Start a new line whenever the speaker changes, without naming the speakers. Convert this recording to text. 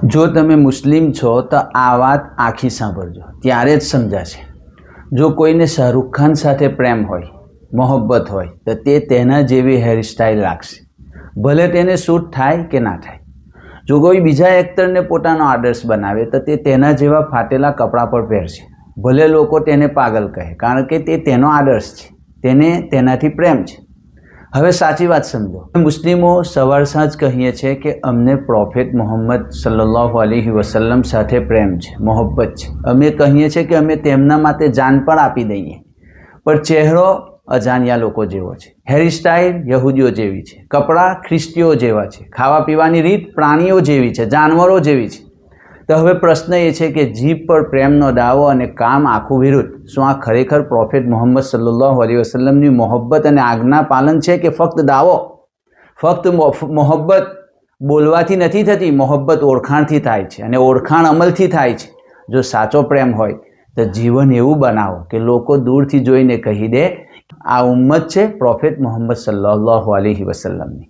જો તમે મુસ્લિમ છો તો આ વાત આખી સાંભળજો, ત્યારે જ સમજાશે। જો કોઈને શાહરુખ ખાન સાથે પ્રેમ હોય, મોહબ્બત હોય તો તે તેના જેવી હેરસ્ટાઇલ રાખશે, ભલે તેને શૂટ થાય કે ના થાય। જો કોઈ બીજા એક્ટરને પોતાનો આદર્શ બનાવે તો તે તેના જેવા ફાટેલા કપડાં પણ પહેરશે, ભલે લોકો તેને પાગલ કહે, કારણ કે તે તેનો આદર્શ છે, તેને તેનાથી પ્રેમ છે। હવે સાચી વાત સમજો। મુસ્લિમો સવાર સાંજ કહીએ છીએ કે અમને પ્રોફેટ મોહમ્મદ સલ્લલ્લાહુ અલૈહિ વસલ્લમ સાથે પ્રેમ છે, મોહબ્બત છે। અમે કહીએ છીએ કે અમે તેમના માટે જાન પણ આપી દઈએ, પણ ચહેરો અજાણ્યા લોકો જેવો છે, હેરસ્ટાઇલ યહૂદીઓ જેવી છે, કપડાં ખ્રિસ્તીઓ જેવા છે, ખાવા પીવાની રીત પ્રાણીઓ જેવી છે, જાનવરો જેવી છે। તો હવે પ્રશ્ન એ છે કે જીભ પર પ્રેમનો દાવો અને કામ આખું વિરુદ્ધ। શું આ ખરેખર પ્રોફેટ મોહમ્મદ સલ્લલ્લાહુ અલૈહિ વસલ્લમની મોહબ્બત અને આજ્ઞા પાલન છે કે ફક્ત દાવો? ફક્ત મોહબ્બત બોલવાથી નથી થતી, મોહબ્બત ઓળખાણથી થાય છે, અને ઓળખાણ અમલથી થાય છે। જો સાચો પ્રેમ હોય તો જીવન એવું બનાવો કે લોકો દૂરથી જોઈને કહી દે આ ઉમ્મત છે પ્રોફેટ મોહમ્મદ સલ્લલ્લાહુ અલૈહિ વસલ્લમની।